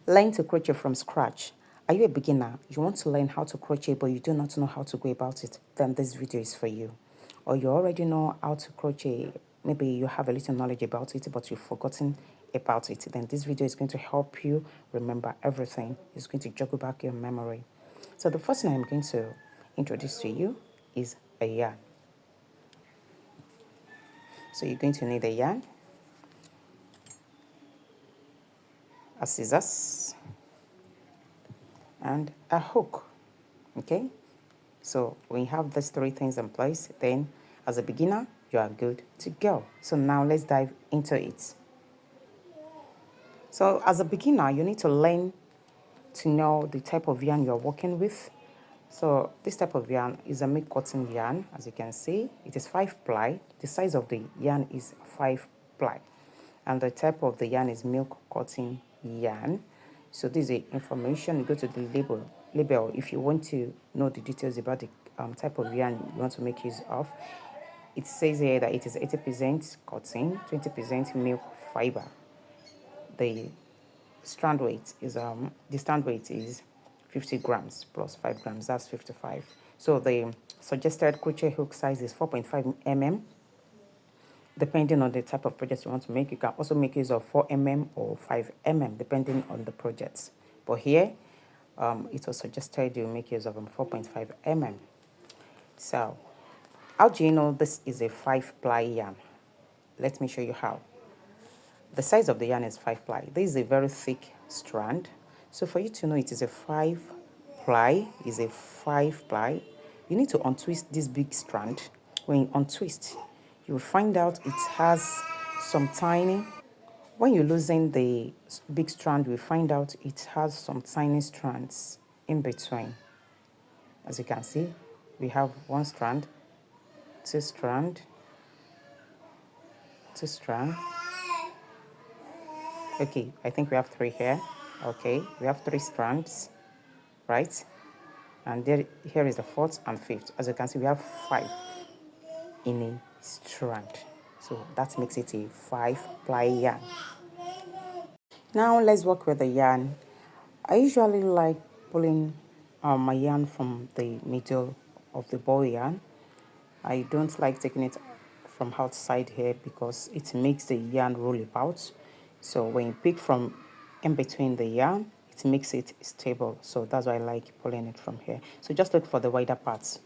Learn to crochet from scratch. Are you a beginner? You want to learn how to crochet but you do not know how to go about it? Then this video is for you. Or you already know how to crochet, maybe you have a little knowledge about it but you've forgotten about it. Then this video is going to help you remember everything. It's going to joggle back your memory. So the first thing I'm going to introduce to you is a yarn. So you're going to need a yarn, a scissors, and a hook. Okay, so when you have these three things in place, then as a beginner you are good to go. So now let's dive into it. So as a beginner, you need to learn to know the type of yarn you're working with. So this type of yarn is a milk cotton yarn. As you can see, it is 5 ply. The size of the yarn is 5 ply, and the type of the yarn is milk cotton yarn. So this is the information. You go to the label if you want to know the details about the type of yarn you want to make use of. It says here that it is 80% cotton, 20% milk fiber. The strand weight is 50 grams plus 5 grams, that's 55. So the suggested crochet hook size is 4.5 mm. Depending on the type of project you want to make, you can also make use of 4 mm or 5 mm depending on the project. But here it was suggested you make use of 4.5 mm. So how do you know this is a 5 ply yarn? Let me show you how. The size of the yarn is 5 ply. This is a very thick strand. So for you to know it is a 5 ply, you need to untwist this big strand. When you untwist, you will find out it has some tiny. When you loosen the big strand, you will find out it has some tiny strands in between. As you can see, we have one strand, two strand, Okay, I think we have 3 here. Okay, we have 3 strands, right? And here is the 4th and 5th. As you can see, we have 5 in a strand. So that makes it a 5 ply yarn. Now let's work with the yarn. I usually like pulling my yarn from the middle of the ball yarn. I don't like taking it from outside here because it makes the yarn roll about. So when you pick from in between the yarn, it makes it stable. So that's why I like pulling it from here. So just look for the wider parts.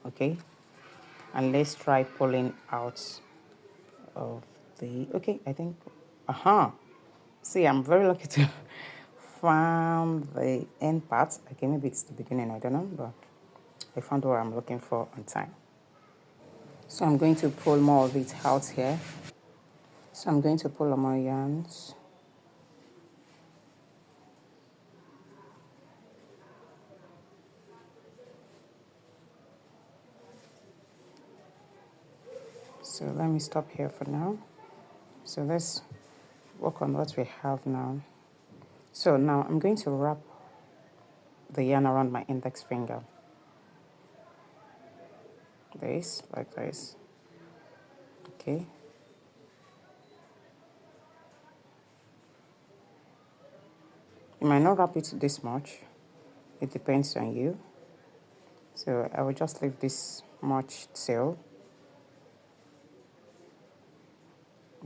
Okay, and let's try pulling out of the, okay, I think, see, I'm very lucky to find the end part. Okay, maybe it's the beginning, I don't know, but I found what I'm looking for on time. So I'm going to pull more of it out here. So I'm going to pull more yarns. So let me stop here for now. So let's work on what we have now. So now I'm going to wrap the yarn around my index finger. This, like this. Okay. You might not wrap it this much. It depends on you. So I will just leave this much till.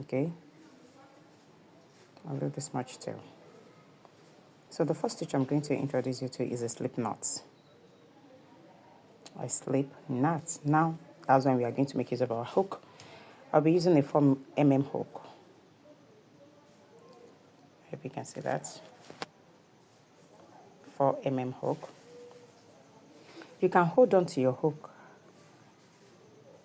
Okay. I'll leave this much till. So the first stitch I'm going to introduce you to is a slip knot. A slip knot. Now, that's when we are going to make use of our hook. I'll be using a 4 mm hook. Hope you can see that. 4 mm hook. You can hold on to your hook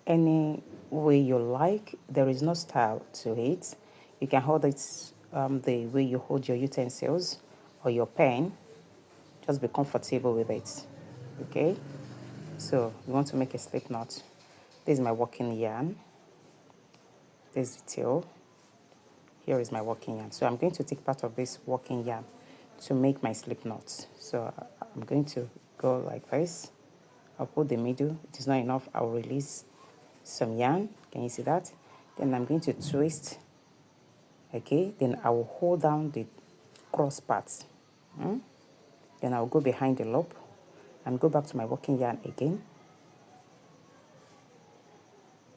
any way you like. There is no style to it. You can hold it the way you hold your utensils or your pen. Just be comfortable with it. Okay? So we want to make a slip knot. This is my working yarn. This is the tail. Here is my working yarn. So I'm going to take part of this working yarn to make my slip knots. So I'm going to go like this. I'll put the middle. It is not enough. I'll release some yarn. Can you see that? Then I'm going to twist. Okay. Then I will hold down the cross parts. Then I'll go behind the loop and go back to my working yarn again.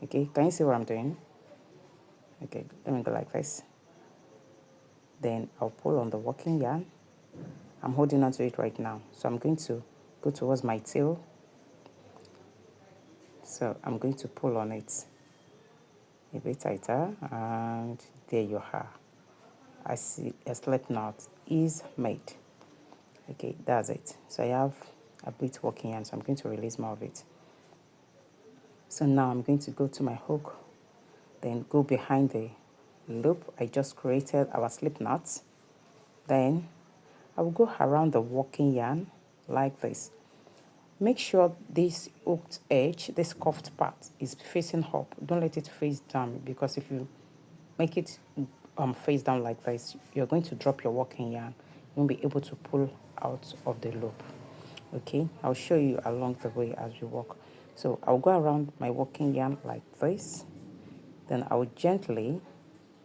Okay, can you see what I'm doing? Okay, let me go like this. Then I'll pull on the working yarn. I'm holding on to it right now, so I'm going to go towards my tail. So I'm going to pull on it a bit tighter, and there you are. I see a slip knot is made. Okay, that's it. So I have a bit working yarn, so I'm going to release more of it. So now I'm going to go to my hook, then go behind the loop I just created our slip knots. Then I will go around the working yarn like this. Make sure this hooked edge, this cuffed part, is facing up. Don't let it face down, because if you make it face down like this, you're going to drop your working yarn. You won't be able to pull out of the loop. Okay, I'll show you along the way as you walk. So I'll go around my working yarn like this. Then I'll gently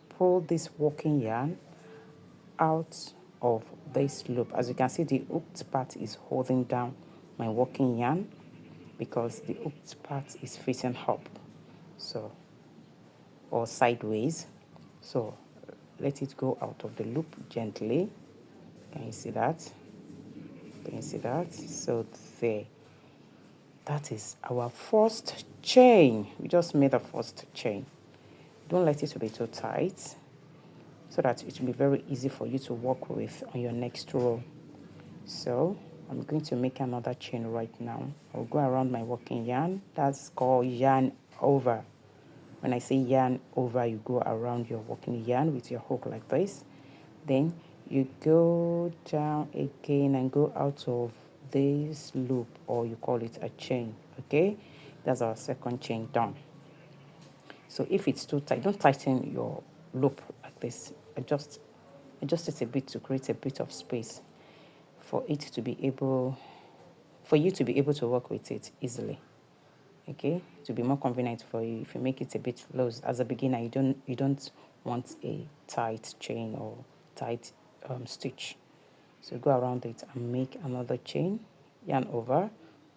pull this working yarn out of this loop. As you can see, the hooked part is holding down my working yarn because the hooked part is facing up, so, or sideways. So let it go out of the loop gently. Can you see that? Can you see that? So there, that is our first chain. We just made a first chain. Don't let it be too tight, so that it will be very easy for you to work with on your next row. So I'm going to make another chain right now. I'll go around my working yarn. That's called yarn over. When I say yarn over, you go around your working yarn with your hook like this. Then you go down again and go out of this loop, or you call it a chain. Okay, that's our second chain done. So if it's too tight, don't tighten your loop like this. Adjust it a bit to create a bit of space for it to be able, for you to be able to work with it easily. Okay, to be more convenient for you. If you make it a bit loose as a beginner, you don't want a tight chain or tight stitch. So go around it and make another chain, yarn over,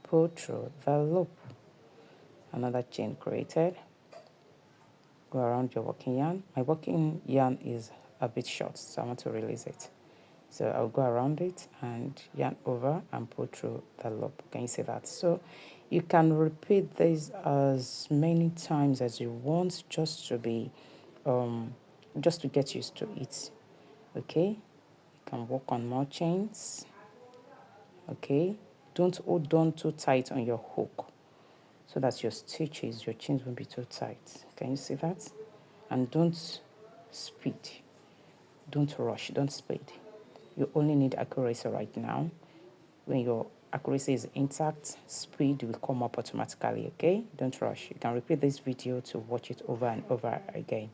pull through the loop, another chain created. Go around your working yarn. My working yarn is a bit short, so I want to release it. So I'll go around it and yarn over and pull through the loop. Can you see that? So you can repeat this as many times as you want, just to be, just to get used to it. Okay, you can work on more chains. Okay, don't hold on too tight on your hook, so that your stitches, your chains won't be too tight. Can you see that? And don't speed, don't rush, don't speed. You only need accuracy right now. When your accuracy is intact, speed will come up automatically, okay? Don't rush. You can repeat this video to watch it over and over again.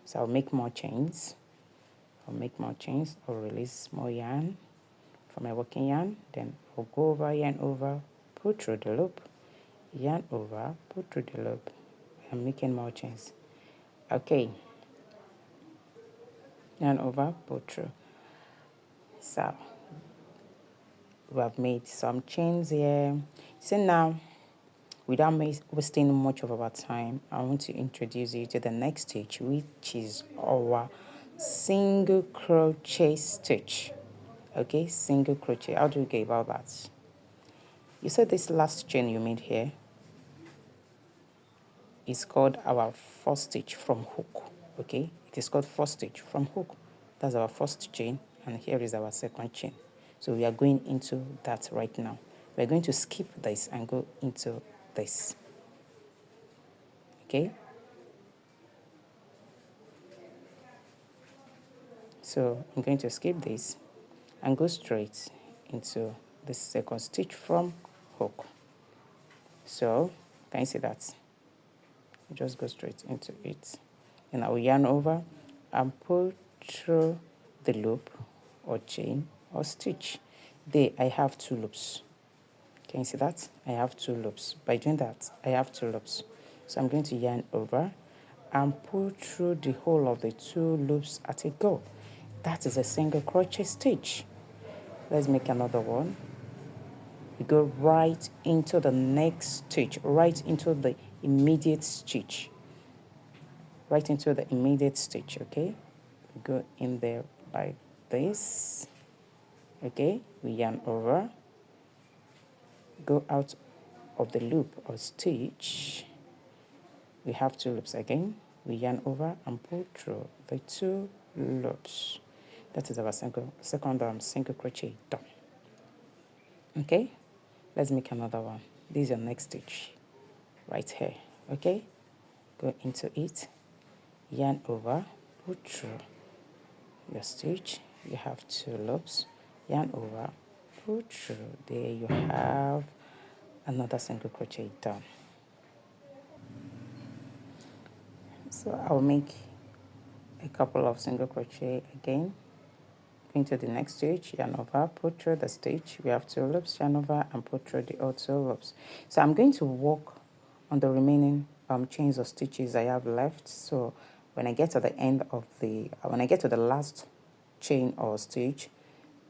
So I'll make more chains. I'll release more yarn from my working yarn. Then I'll go over, yarn over, pull through the loop, yarn over, pull through the loop. I'm making more chains. Okay. Yarn over, pull through. So we have made some chains here. So now, without wasting much of our time, I want to introduce you to the next stitch, which is our single crochet stitch. Okay, single crochet. How do you get about that? You said this last chain you made here is called our first stitch from hook. Okay, it is called first stitch from hook. That's our first chain, and here is our second chain. So we are going into that right now. We're going to skip this and go into this. Okay, so I'm going to skip this and go straight into the second stitch from hook. So can you see that? Just go straight into it, and I will yarn over and pull through the loop or chain or stitch. There I have 2 loops. Can you see that? I have 2 loops. By doing that, I have 2 loops. So I'm going to yarn over and pull through the whole of the 2 loops at a go. That is a single crochet stitch. Let's make another one. You go right into the next stitch, right into the immediate stitch, right into the immediate stitch, okay? Go in there like this, okay? We yarn over, go out of the loop or stitch. We have 2 loops again. We yarn over and pull through the 2 loops. That is our second single crochet done. Okay, let's make another one. This is your next stitch right here. Okay, go into it, yarn over, pull through your stitch. You have 2 loops, yarn over, pull through. There you have another single crochet done. So I'll make a couple of single crochet again. Into the next stitch, yarn over, pull through the stitch. We have 2 loops, yarn over and pull through the other 2 loops. So I'm going to work on the remaining chains of stitches I have left. So when I get to the end of when I get to the last chain or stitch,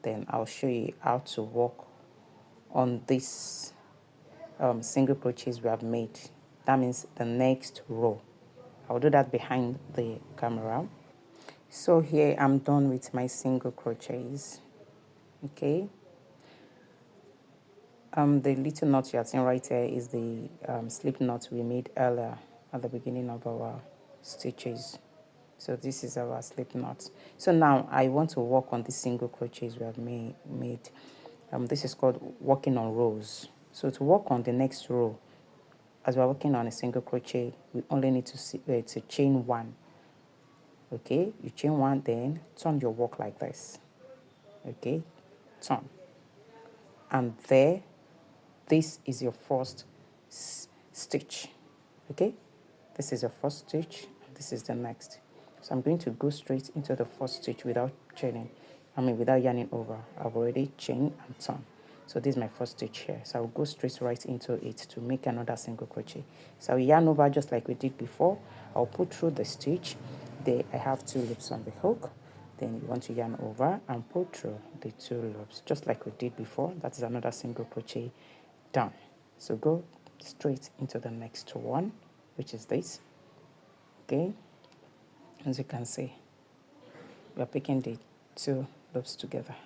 then I'll show you how to work on this single crochets we have made. That means the next row. I'll do that behind the camera. So here I'm done with my single crochets. Okay, the little knot you are seeing right here is the slip knot we made earlier at the beginning of our stitches. So this is our slip knot. So now I want to work on the single crochets we have made. This is called working on rows. So to work on the next row, as we're working on a single crochet, we only need to chain 1. Okay, you chain 1, then turn your work like this. Okay, turn, and there, this is your first stitch. Okay, this is your first stitch, and this is the next. So I'm going to go straight into the first stitch without chaining, without yarning over. I've already chained and turned. So this is my first stitch here. So I'll go straight right into it to make another single crochet. So I'll yarn over just like we did before. I'll put through the stitch. There I have 2 loops on the hook. Then you want to yarn over and pull through the 2 loops just like we did before. That is another single crochet done. So go straight into the next one, which is this. Okay, as you can see, we are picking the 2 loops together.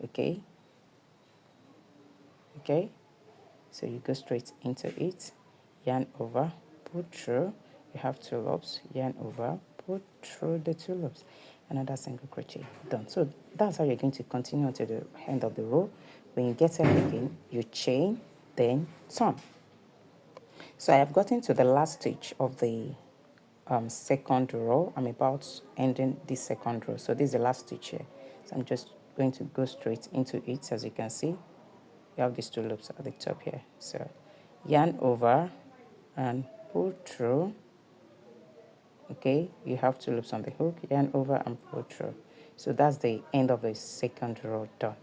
Okay, so you go straight into it, yarn over, pull through. You have 2 loops, yarn over, pull through the 2 loops, another single crochet done. So that's how you're going to continue to the end of the row. When you get here again, you chain, then turn. So I have gotten to the last stitch of the second row. I'm about ending this second row. So this is the last stitch here. So I'm just going to go straight into it. As you can see, you have these 2 loops at the top here. So yarn over and pull through. Okay, you have 2 loops on the hook, yarn over and pull through. So that's the end of the second row done.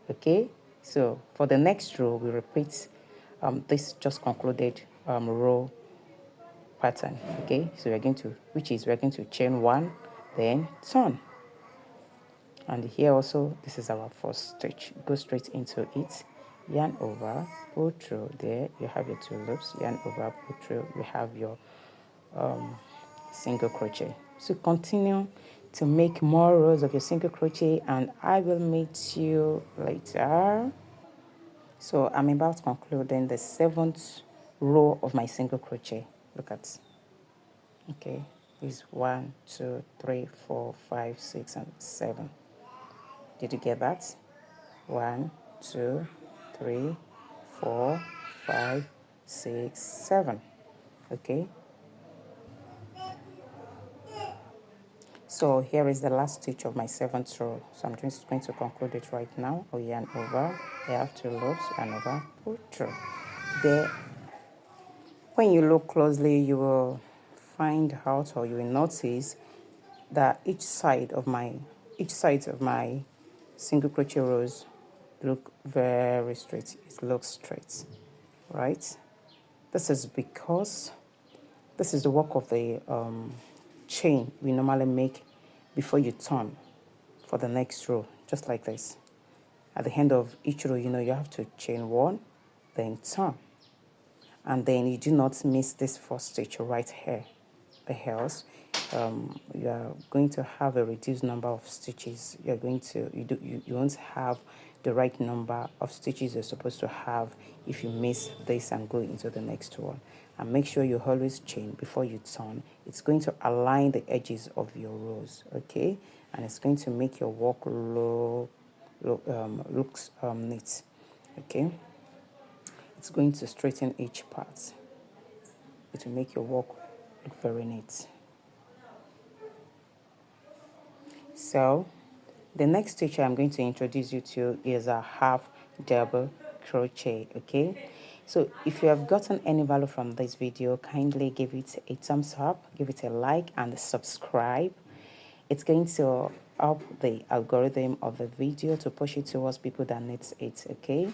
Okay, so for the next row, we repeat this just concluded row pattern. Okay, so we're going to chain 1, then turn. And here also, this is our first stitch. Go straight into it, yarn over, pull through. There you have your 2 loops, yarn over, pull through. You have your single crochet. So continue to make more rows of your single crochet, and I will meet you later. So I'm about to conclude then the 7th row of my single crochet. Look at, okay, is 1, 2, 3, 4, 5, 6, and 7. Did you get that? 1, 2, 3, 4, 5, 6, 7. Okay. So here is the last stitch of my 7th row. So I'm just going to conclude it right now. I'll yarn over. I have 2 loops, yarn over, pull through. There, when you look closely, you will find out, or you will notice that each side of my single crochet rows look very straight. It looks straight, right? This is because this is the work of the chain we normally make before you turn. for the next row, just like this. At the end of each row, you know, you have to chain 1, then turn. And then you do not miss this first stitch right here. Else, you are going to have a reduced number of stitches. You're going to you won't have the right number of stitches you're supposed to have if you miss this and go into the next one. And make sure you always chain before you turn. It's going to align the edges of your rows, okay? And it's going to make your work looks neat, okay? It's going to straighten each part. It will make your work look very neat. So the next stitch I'm going to introduce you to is a half double crochet, okay? So if you have gotten any value from this video, kindly give it a thumbs up, give it a like and subscribe. It's going to up the algorithm of the video to push it towards people that needs it, okay?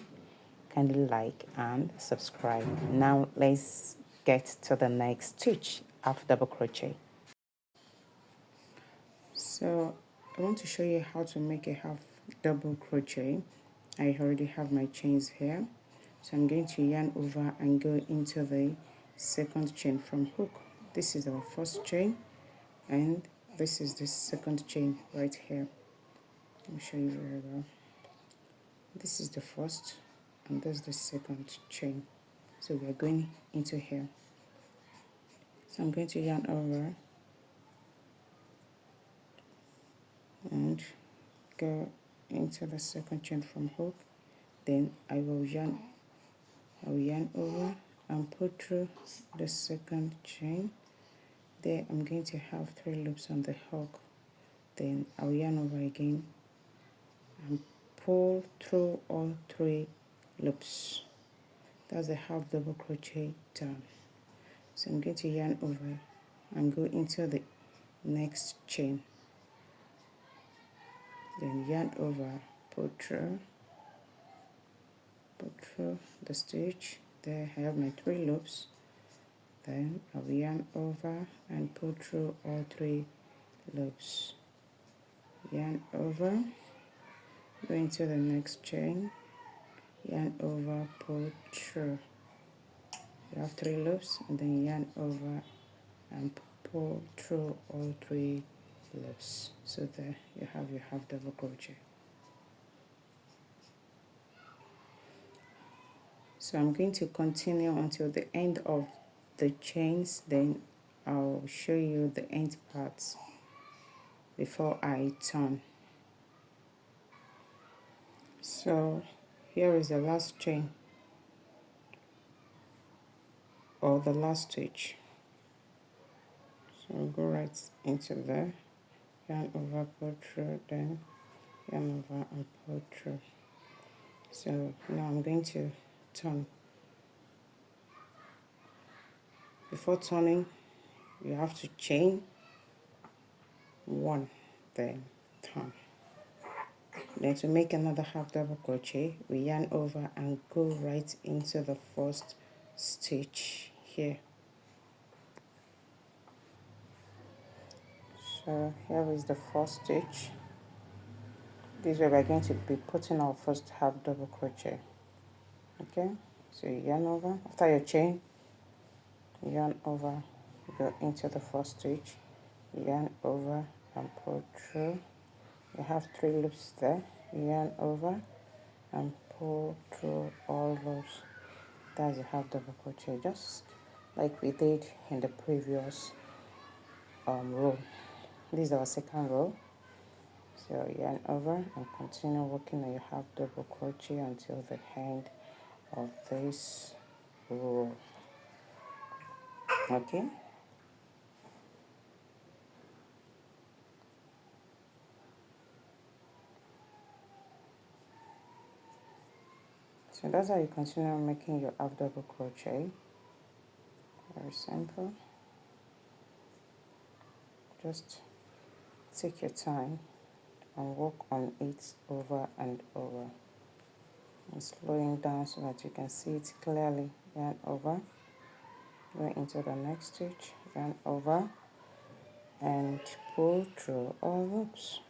Kindly like and subscribe. Now let's get to the next stitch, half double crochet. So I want to show you how to make a half double crochet. I already have my chains here, so I'm going to yarn over and go into the second chain from hook. This is our first chain and this is the second chain right here. Let me show you very well. This is the first and this is the second chain, so we are going into here. So I'm going to yarn over and go into the second chain from hook. Then I will yarn over and pull through the second chain. There I'm going to have 3 loops on the hook. Then I'll yarn over again and pull through all 3 loops. That's a half double crochet done. So I'm going to yarn over and go into the next chain. Then yarn over, pull through the stitch. There I have my 3 loops. Then I'll yarn over and pull through all 3 loops. Yarn over, go into the next chain, yarn over, pull through. You have 3 loops and then yarn over and pull through all 3 loops. So there you have your half double crochet. So I'm going to continue until the end of the chains, then I'll show you the end parts before I turn. So here is the last chain or the last stitch. So I'll go right into there, yarn over, pull through, then yarn over and pull through. So now I'm going to turn. Before turning, you have to chain 1, then turn. Then to make another half double crochet, we yarn over and go right into the first stitch here. So here is the first stitch. This is where we're going to be putting our first half double crochet. Okay, so you yarn over. After your chain, yarn over, go into the first stitch, yarn over and pull through. You have 3 loops there. Yarn over and pull through all loops. That's a half double crochet, just like we did in the previous row. This is our second row. So yarn over and continue working on your half double crochet until the end of this row. Okay. So that's how you continue making your half double crochet. Very simple. Just take your time and work on it over and over. And slowing down so that you can see it clearly. Yarn over, go into the next stitch, yarn over and pull through all loops.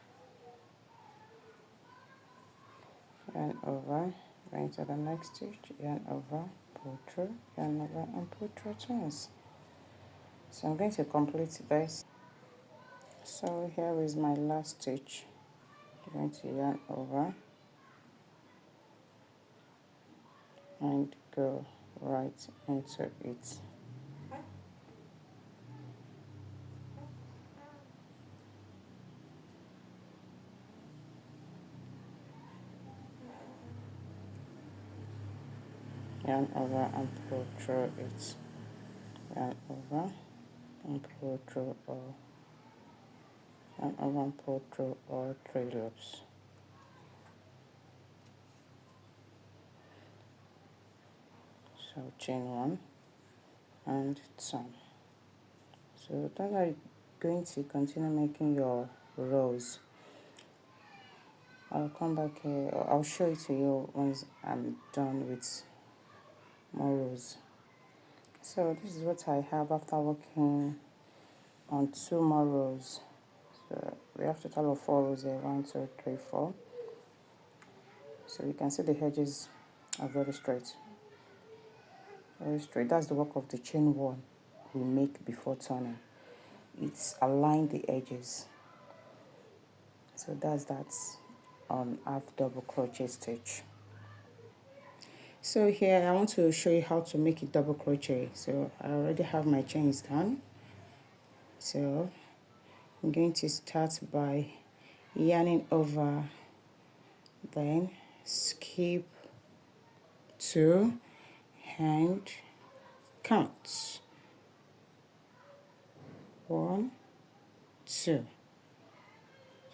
yarn over, going to the next stitch, yarn over, pull through, yarn over, and pull through twice. So I'm going to complete this. So here is my last stitch. I'm going to yarn over and go right into it. Yarn over and pull through it. Yarn over and pull through all. Yarn over and pull through all 3 loops. So chain 1 and turn. So then I'm going to continue making your rows. I'll come back here, I'll show it to you once I'm done with more rows. So this is what I have after working on 2 more rows. So we have a total of 4 rows here, 1, 2, 3, 4. So you can see the edges are very straight. Very straight. That's the work of the chain 1 we make before turning. It's align the edges. So that's that on half double crochet stitch. So here I want to show you how to make a double crochet. So I already have my chains done. So I'm going to start by yarning over, then skip 2 and count 1, 2.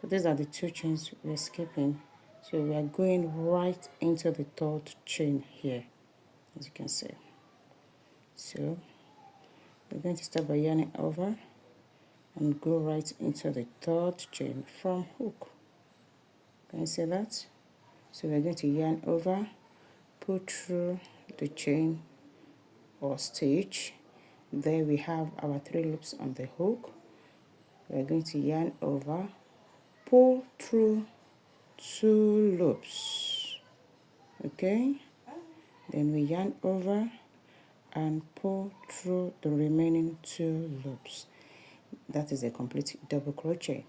So these are the 2 chains we're skipping. So we are going right into the 3rd chain here, as you can see. So we're going to start by yarning over and go right into the 3rd chain from hook. Can you see that? So we're going to yarn over, pull through the chain or stitch. There we have our 3 loops on the hook. We're going to yarn over, pull through 2 loops. Okay, then we yarn over and pull through the remaining 2 loops. That is a complete double crochet.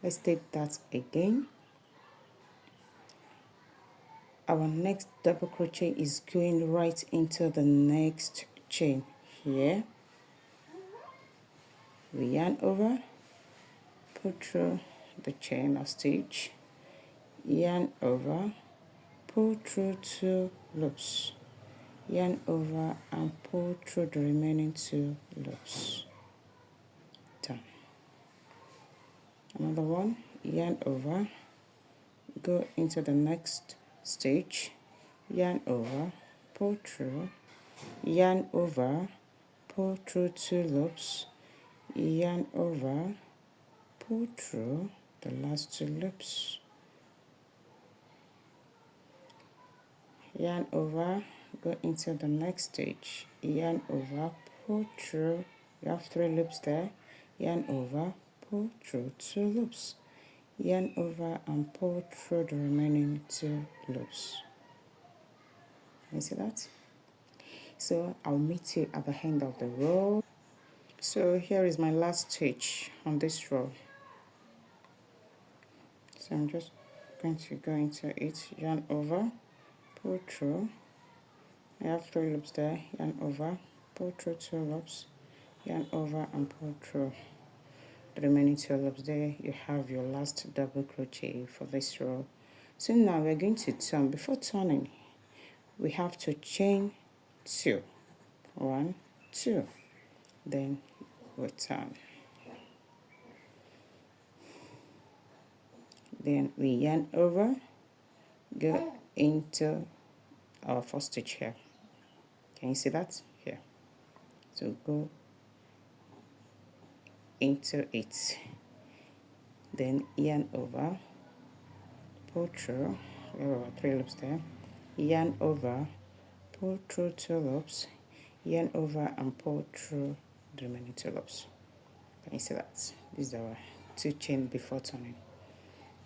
Let's take that again. Our next double crochet is going right into the next chain here. We yarn over, pull through the chain or stitch, yarn over, pull through 2 loops, yarn over and pull through the remaining 2 loops. Done. Another one, yarn over, go into the next stitch, yarn over, pull through, yarn over, pull through 2 loops, yarn over, pull through the last 2 loops, yarn over, go into the next stitch, yarn over, pull through, you have 3 loops there, yarn over, pull through 2 loops, yarn over and pull through the remaining 2 loops. You see that? So I'll meet you at the end of the row. So here is my last stitch on this row. So I'm just going to go into it, yarn over, pull through. I have 3 loops there, yarn over, pull through 2 loops, yarn over and pull through the remaining 2 loops. There you have your last double crochet for this row. So now we're going to turn. Before turning, we have to chain 2. 1, 2. Then we turn. Then we yarn over, go into our first stitch here. Can you see that? Here. So go into it. Then yarn over, pull through, we have 3 loops there, yarn over, pull through 2 loops, yarn over and pull through the remaining 2 loops. Can you see that? These are 2 chain before turning.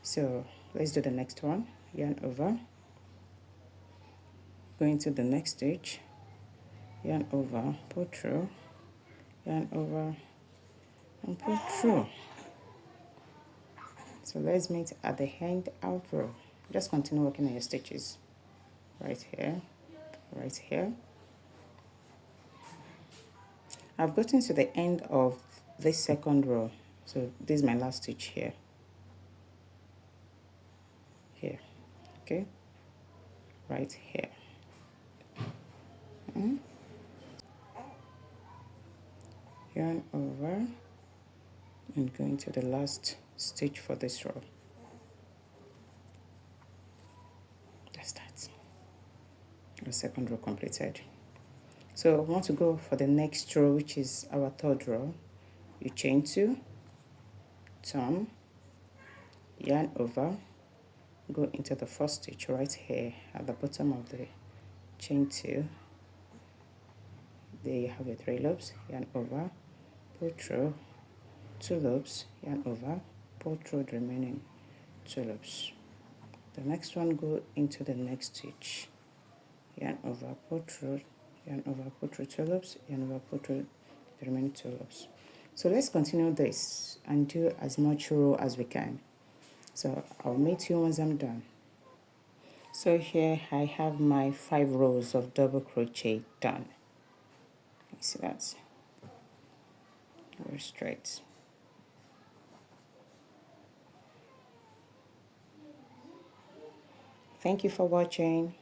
So let's do the next one. yarn over, go into the next stitch, yarn over, pull through, yarn over, and pull through. So let's meet at the end out row. Just continue working on your stitches right here, right here. I've gotten to the end of this second row, so this is my last stitch here, okay, right here. Yarn over and go into the last stitch for this row. That's that. The second row completed. So I want to go for the next row, which is our third row. You chain 2, turn, yarn over, go into the first stitch right here at the bottom of the chain 2. There you have your 3 loops, yarn over, pull through, 2 loops, yarn over, pull through the remaining 2 loops. The next one, go into the next stitch, yarn over, pull through, yarn over, pull through 2 loops, yarn over, pull through the remaining 2 loops. So let's continue this and do as much row as we can. So I'll meet you once I'm done. So here I have my 5 rows of double crochet done. You see that? Very straight. Thank you for watching.